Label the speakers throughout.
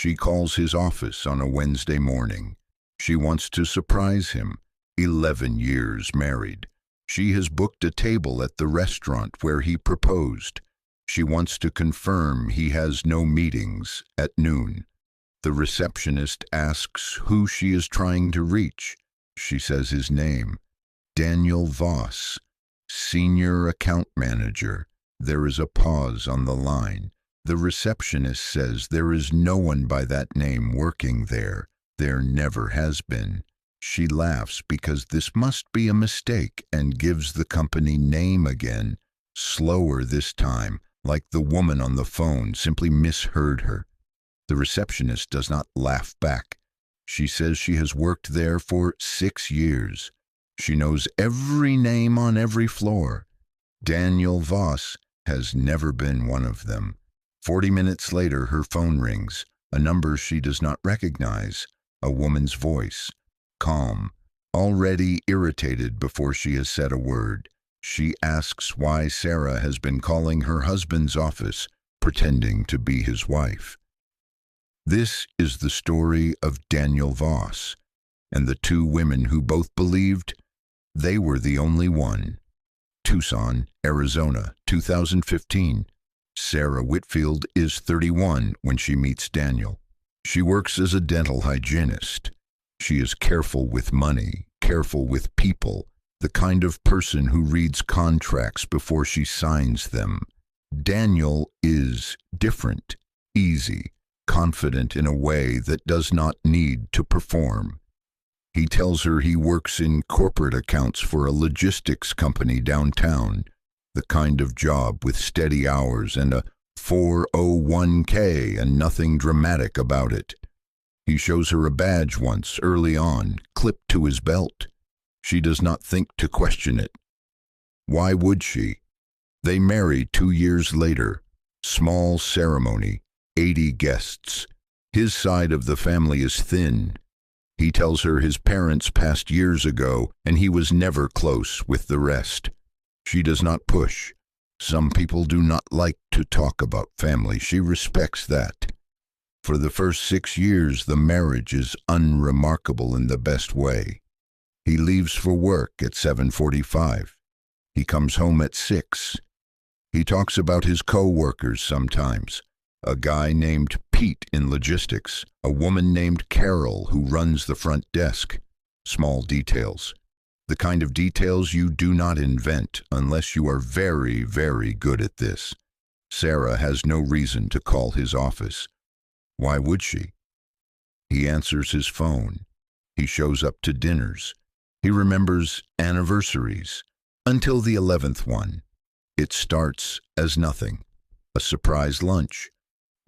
Speaker 1: She calls his office on a Wednesday morning. She wants to surprise him. 11 years married. She has booked a table at the restaurant where he proposed. She wants to confirm he has no meetings at noon. The receptionist asks who she is trying to reach. She says his name, Daniel Voss, senior account manager. There is a pause on the line. The receptionist says there is no one by that name working there. There never has been. She laughs because this must be a mistake and gives the company name again, slower this time, like the woman on the phone simply misheard her. The receptionist does not laugh back. She says she has worked there for 6 years. She knows every name on every floor. Daniel Voss has never been one of them. 40 minutes later, her phone rings, a number she does not recognize, a woman's voice, calm, already irritated before she has said a word. She asks why Sarah has been calling her husband's office, pretending to be his wife. This is the story of Daniel Voss and the two women who both believed they were the only one. Tucson, Arizona, 2015. Sarah Whitfield is 31 when she meets Daniel. She works as a dental hygienist. She is careful with money, careful with people, the kind of person who reads contracts before she signs them. Daniel is different, easy, confident in a way that does not need to perform. He tells her he works in corporate accounts for a logistics company downtown, the kind of job with steady hours and a 401k and nothing dramatic about it. He shows her a badge once, early on, clipped to his belt. She does not think to question it. Why would she? They marry 2 years later. Small ceremony, 80 guests. His side of the family is thin. He tells her his parents passed years ago and he was never close with the rest. She does not push. Some people do not like to talk about family. She respects that. For the first 6 years, the marriage is unremarkable in the best way. He leaves for work at 7:45. He comes home at 6. He talks about his co-workers sometimes. A guy named Pete in logistics, a woman named Carol who runs the front desk. Small details. The kind of details you do not invent unless you are very, very good at this. Sarah has no reason to call his office. Why would she? He answers his phone. He shows up to dinners. He remembers anniversaries, until the 11th one. It starts as nothing. A surprise lunch.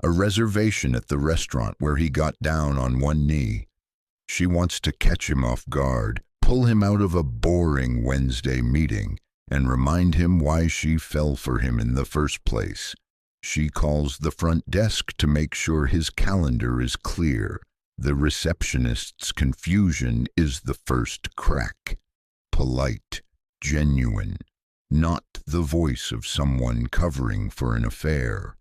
Speaker 1: A reservation at the restaurant where he got down on one knee. She wants to catch him off guard, pull him out of a boring Wednesday meeting, and remind him why she fell for him in the first place. She calls the front desk to make sure his calendar is clear. The receptionist's confusion is the first crack. Polite, genuine, not the voice of someone covering for an affair.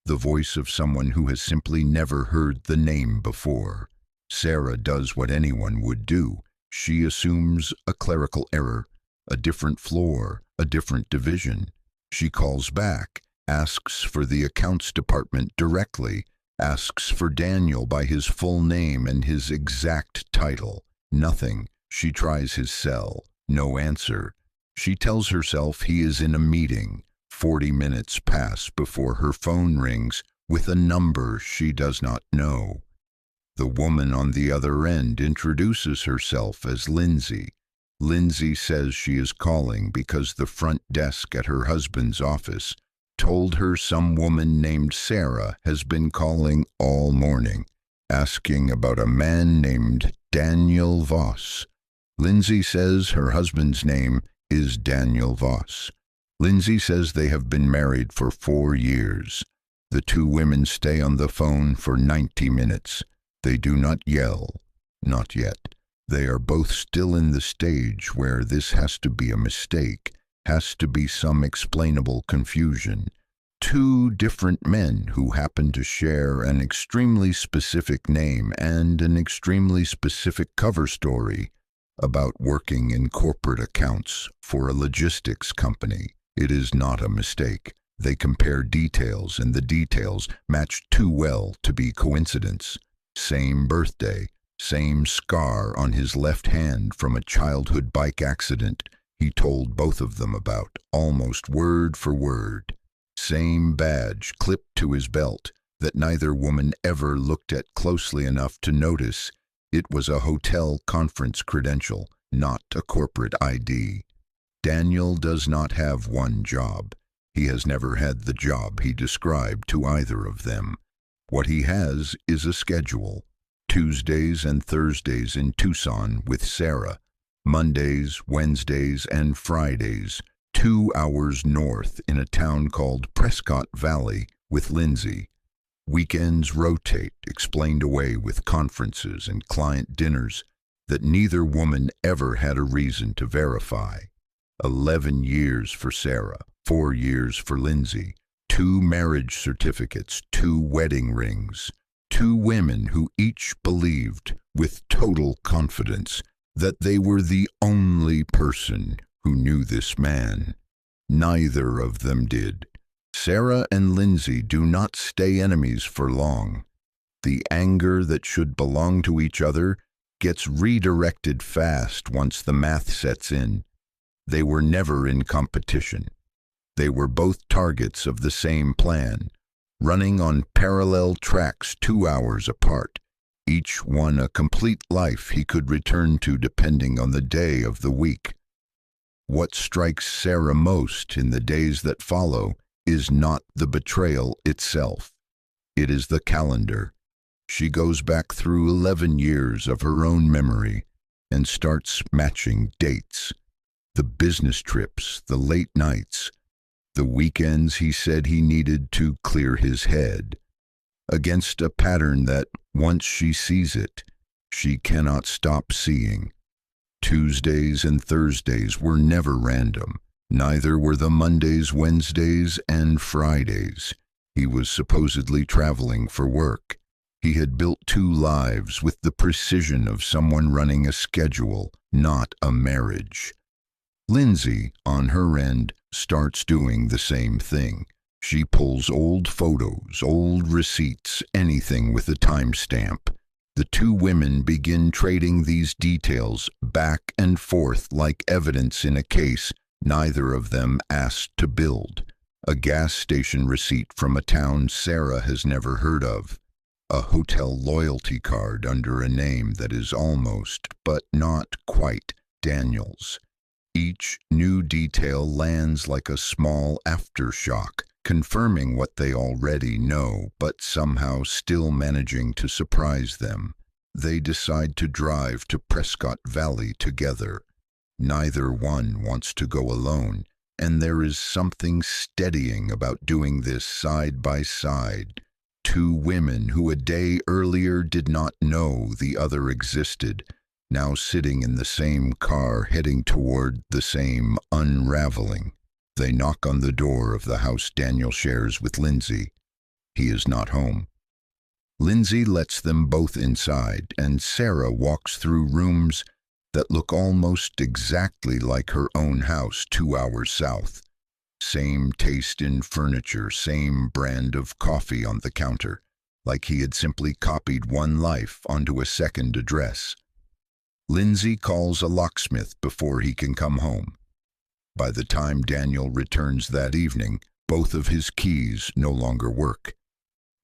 Speaker 1: The voice of someone who has simply never heard the name before. Sarah does what anyone would do. She assumes a clerical error, a different floor, a different division. She calls back, asks for the accounts department directly, asks for Daniel by his full name and his exact title. Nothing. She tries his cell. No answer. She tells herself he is in a meeting. 40 minutes pass before her phone rings with a number she does not know. The woman on the other end introduces herself as Lindsay. Lindsay says she is calling because the front desk at her husband's office told her some woman named Sarah has been calling all morning, asking about a man named Daniel Voss. Lindsay says her husband's name is Daniel Voss. Lindsay says they have been married for 4 years. The two women stay on the phone for 90 minutes. They do not yell. Not yet. They are both still in the stage where this has to be a mistake, has to be some explainable confusion. Two different men who happen to share an extremely specific name and an extremely specific cover story about working in corporate accounts for a logistics company. It is not a mistake. They compare details, and the details match too well to be coincidence. Same birthday, same scar on his left hand from a childhood bike accident he told both of them about, almost word for word. Same badge clipped to his belt that neither woman ever looked at closely enough to notice. It was a hotel conference credential, not a corporate ID. Daniel does not have one job. He has never had the job he described to either of them. What he has is a schedule. Tuesdays and Thursdays in Tucson with Sarah. Mondays, Wednesdays, and Fridays 2 hours north in a town called Prescott Valley with Lindsay. Weekends rotate, explained away with conferences and client dinners that neither woman ever had a reason to verify. 11 years for Sarah, 4 years for Lindsay, 2 marriage certificates, 2 wedding rings, 2 women who each believed with total confidence that they were the only person who knew this man. Neither of them did. Sarah and Lindsay do not stay enemies for long. The anger that should belong to each other gets redirected fast once the math sets in. They were never in competition. They were both targets of the same plan, running on parallel tracks 2 hours apart, each one a complete life he could return to depending on the day of the week. What strikes Sarah most in the days that follow is not the betrayal itself. It is the calendar. She goes back through 11 years of her own memory and starts matching dates. The business trips, the late nights, the weekends he said he needed to clear his head, against a pattern that, once she sees it, she cannot stop seeing. Tuesdays and Thursdays were never random. Neither were the Mondays, Wednesdays, and Fridays. He was supposedly traveling for work. He had built 2 lives with the precision of someone running a schedule, not a marriage. Lindsay, on her end, starts doing the same thing. She pulls old photos, old receipts, anything with a timestamp. The 2 women begin trading these details back and forth like evidence in a case neither of them asked to build. A gas station receipt from a town Sarah has never heard of. A hotel loyalty card under a name that is almost, but not quite, Daniel's. Each new detail lands like a small aftershock, confirming what they already know, but somehow still managing to surprise them. They decide to drive to Prescott Valley together. Neither one wants to go alone, and there is something steadying about doing this side by side. 2 women who a day earlier did not know the other existed, now sitting in the same car heading toward the same unraveling. They knock on the door of the house Daniel shares with Lindsay. He is not home. Lindsay lets them both inside, and Sarah walks through rooms that look almost exactly like her own house 2 hours south. Same taste in furniture, same brand of coffee on the counter, like he had simply copied one life onto a second address. Lindsay calls a locksmith before he can come home. By the time Daniel returns that evening, both of his keys no longer work.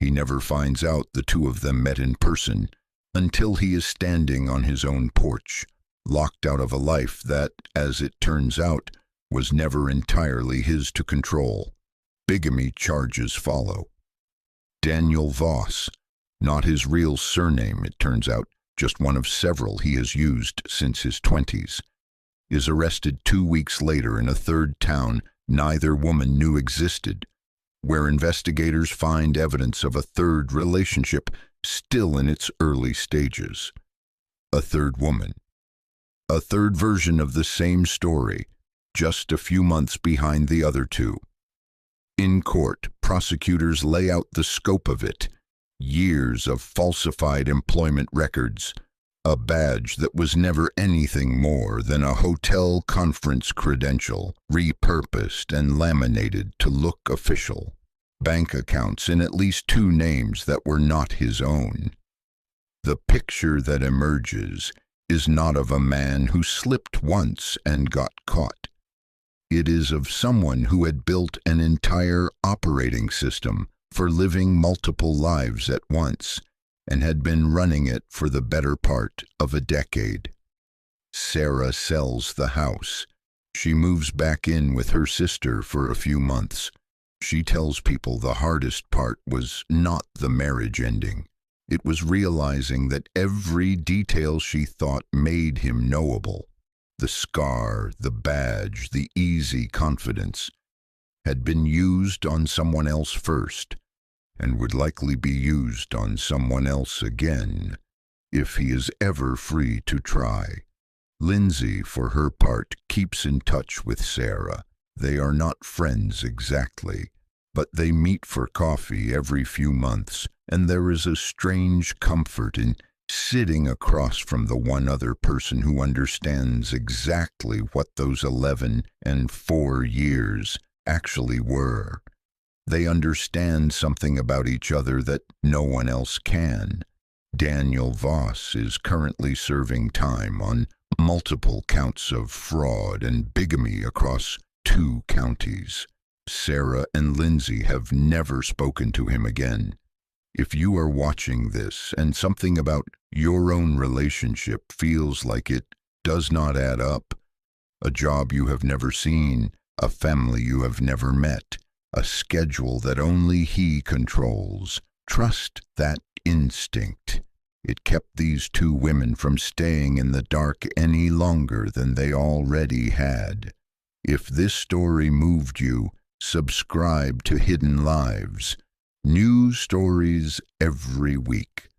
Speaker 1: He never finds out the 2 of them met in person until he is standing on his own porch, locked out of a life that, as it turns out, was never entirely his to control. Bigamy charges follow. Daniel Voss, not his real surname, it turns out, just one of several he has used since his 20s, is arrested 2 weeks later in a 3rd town neither woman knew existed, where investigators find evidence of a 3rd relationship still in its early stages. A 3rd woman. A 3rd version of the same story, just a few months behind the other 2. In court, prosecutors lay out the scope of it. Years of falsified employment records, a badge that was never anything more than a hotel conference credential, repurposed and laminated to look official. Bank accounts in at least 2 names that were not his own. The picture that emerges is not of a man who slipped once and got caught. It is of someone who had built an entire operating system for living multiple lives at once and had been running it for the better part of a decade. Sarah sells the house. She moves back in with her sister for a few months. She tells people the hardest part was not the marriage ending. It was realizing that every detail she thought made him knowable, the scar, the badge, the easy confidence, had been used on someone else first, and would likely be used on someone else again, if he is ever free to try. Lindsay, for her part, keeps in touch with Sarah. They are not friends exactly, but they meet for coffee every few months, and there is a strange comfort in sitting across from the one other person who understands exactly what those 11 and 4 years actually were. They understand something about each other that no one else can. Daniel Voss is currently serving time on multiple counts of fraud and bigamy across 2 counties. Sarah and Lindsay have never spoken to him again. If you are watching this and something about your own relationship feels like it does not add up, a job you have never seen, a family you have never met, a schedule that only he controls, trust that instinct. It kept these 2 women from staying in the dark any longer than they already had. If this story moved you, subscribe to Hidden Lives. New stories every week.